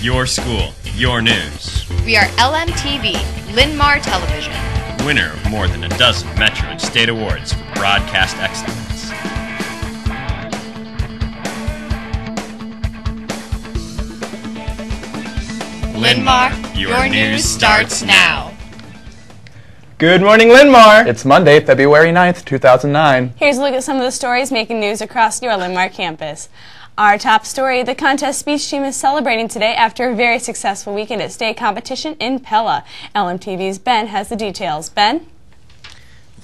Your school, your news. We are Lmtv, Linn-MAR Television. Winner of more than a dozen Metro and State Awards for broadcast excellence. Linn-MAR, your news starts now. Good morning, Linn-MAR. It's Monday, February 9th, 2009. Here's a look at some of the stories making news across your Linn-MAR campus. Our top story, the contest speech team is celebrating today after a very successful weekend at state competition in Pella. LMTV's Ben has the details. Ben?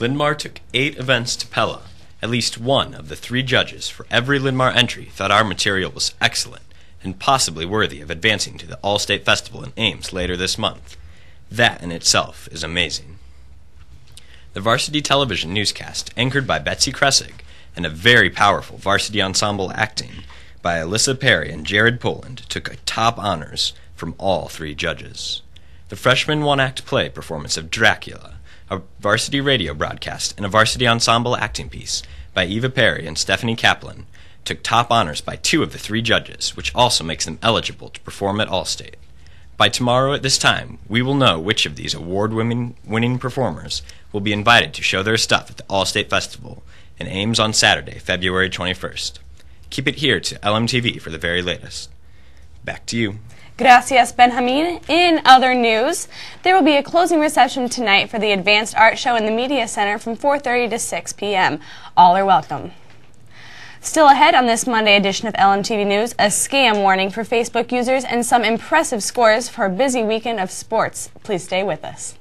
Linn-MAR took 8 events to Pella. At least one of the 3 judges for every Linn-MAR entry thought our material was excellent and possibly worthy of advancing to the All-State Festival in Ames later this month. That in itself is amazing. The varsity television newscast, anchored by Betsy Kressig, and a very powerful varsity ensemble acting by Alyssa Perry and Jared Poland, took top honors from all 3 judges. The freshman one-act play performance of Dracula, a varsity radio broadcast, and a varsity ensemble acting piece by Eva Perry and Stephanie Kaplan took top honors by 2 of the 3 judges, which also makes them eligible to perform at All-State. By tomorrow at this time, we will know which of these award-winning performers will be invited to show their stuff at the All-State Festival in Ames on Saturday, February 21st. Keep it here to LMTV for the very latest. Back to you. Gracias, Benjamin. In other news, there will be a closing reception tonight for the Advanced Art Show in the Media Center from 4:30 to 6 p.m. All are welcome. Still ahead on this Monday edition of LMTV News, a scam warning for Facebook users and some impressive scores for a busy weekend of sports. Please stay with us.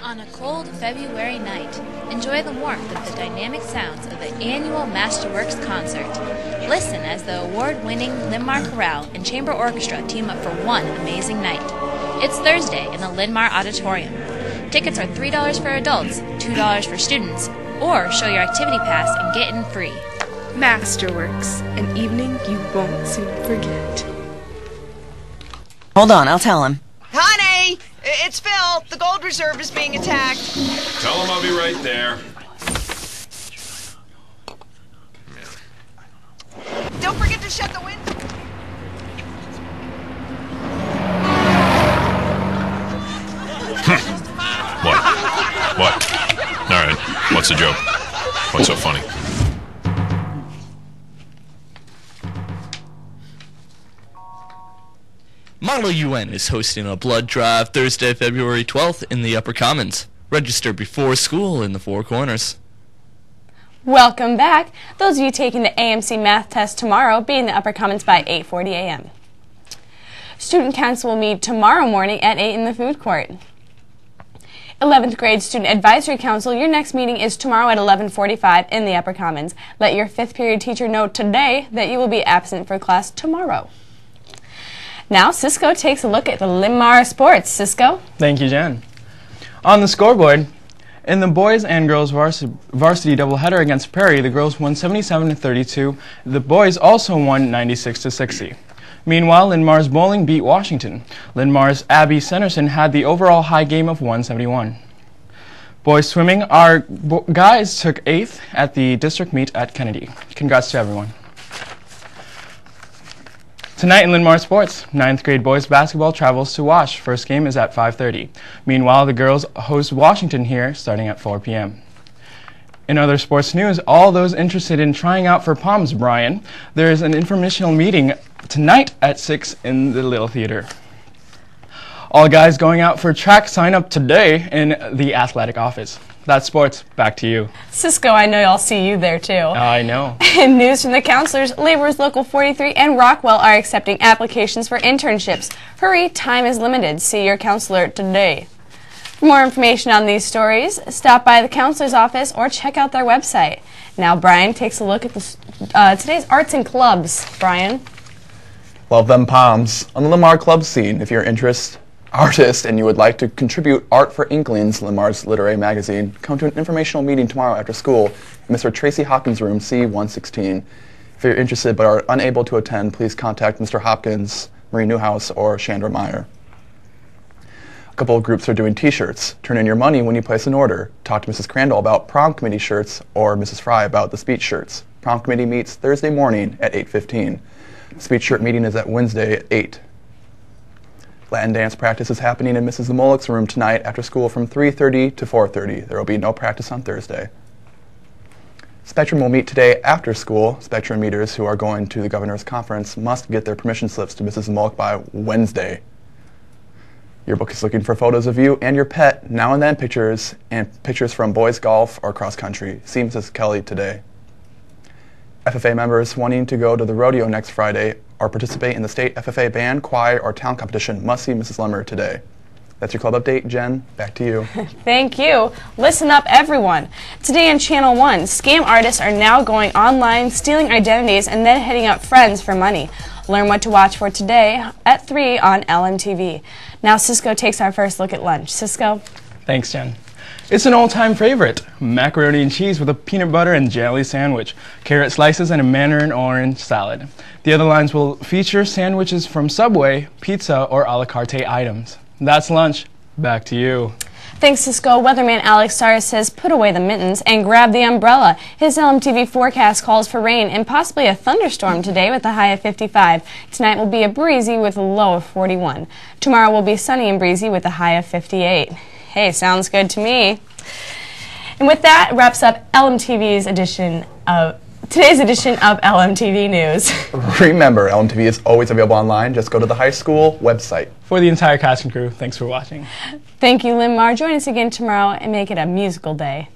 On a cold February night, enjoy the warmth of the dynamic sounds of the annual MASTERWORKS concert. Listen as the award-winning Linn-MAR Chorale and Chamber Orchestra team up for one amazing night. It's Thursday in the Linn-MAR Auditorium. Tickets are $3 for adults, $2 for students, or show your activity pass and get in free. MASTERWORKS, an evening you won't soon forget. Hold on, I'll tell him. Honey! It's Phil. The gold reserve is being attacked. Tell him I'll be right there. Don't forget to shut the window. What? All right. What's the joke? What's so funny? Model UN is hosting a blood drive Thursday, February 12th in the Upper Commons. Register before school in the 4 corners. Welcome back. Those of you taking the AMC math test tomorrow, be in the Upper Commons by 8:40 a.m. Student Council will meet tomorrow morning at 8 in the food court. 11th grade Student Advisory Council, your next meeting is tomorrow at 11:45 in the Upper Commons. Let your 5th period teacher know today that you will be absent for class tomorrow. Now, Cisco takes a look at the Linn-MAR sports. Cisco? Thank you, Jen. On the scoreboard, in the boys and girls varsity doubleheader against Prairie, the girls won 77-32. The boys also won 96-60. Meanwhile, Linn-MAR's bowling beat Washington. Linn-MAR's Abby Sanderson had the overall high game of 171. Boys swimming, our guys took 8th at the district meet at Kennedy. Congrats to everyone. Tonight in Linn-MAR sports, 9th grade boys basketball travels to Wash. First game is at 5:30. Meanwhile, the girls host Washington here starting at 4 p.m. In other sports news, all those interested in trying out for Palms, Brian, there is an informational meeting tonight at 6 in the Little Theater. All guys going out for track sign up today in the athletic office. That's sports. Back to you. Cisco, I know I'll see you there too. I know. In news from the counselors, Laborers Local 43 and Rockwell are accepting applications for internships. Hurry, time is limited. See your counselor today. For more information on these stories, stop by the counselor's office or check out their website. Now Brian takes a look at today's arts and clubs. Brian? Love them Palms. On the Linn-MAR club scene, if you're artist and you would like to contribute art for Inklings, Linn-MAR's literary magazine, come to an informational meeting tomorrow after school in Mr. Tracy Hopkins' room, C116. If you're interested but are unable to attend, please contact Mr. Hopkins, Marie Newhouse, or Chandra Meyer. A couple of groups are doing t-shirts. Turn in your money when you place an order. Talk to Mrs. Crandall about prom committee shirts or Mrs. Fry about the speech shirts. Prom committee meets Thursday morning at 8:15. Speech shirt meeting is at Wednesday at 8. Latin dance practice is happening in Mrs. Mullick's room tonight after school from 3:30 to 4:30. There will be no practice on Thursday. Spectrum will meet today after school. Spectrum meters who are going to the governor's conference must get their permission slips to Mrs. Mullick by Wednesday. Your book is looking for photos of you and your pet, now and then pictures, and pictures from boys golf or cross country. See Mrs. Kelly today. FFA members wanting to go to the rodeo next Friday or participate in the state FFA band, choir, or town competition must see Mrs. Lemmer today. That's your club update. Jen, back to you. Thank you. Listen up, everyone. Today on Channel 1, scam artists are now going online, stealing identities, and then hitting up friends for money. Learn what to watch for today at 3 on Lmtv. Now Cisco takes our first look at lunch. Cisco? Thanks, Jen. It's an all-time favorite, macaroni and cheese with a peanut butter and jelly sandwich, carrot slices, and a mandarin orange salad. The other lines will feature sandwiches from Subway, pizza, or a la carte items. That's lunch. Back to you. Thanks, Cisco. Weatherman Alex Sars says put away the mittens and grab the umbrella. His Lmtv forecast calls for rain and possibly a thunderstorm today with a high of 55. Tonight will be a breezy with a low of 41. Tomorrow will be sunny and breezy with a high of 58. Hey, sounds good to me. And with that, wraps up today's edition of LMTV News. Remember, LMTV is always available online. Just go to the high school website. For the entire cast and crew, thanks for watching. Thank you, Linn-MAR. Join us again tomorrow and make it a musical day.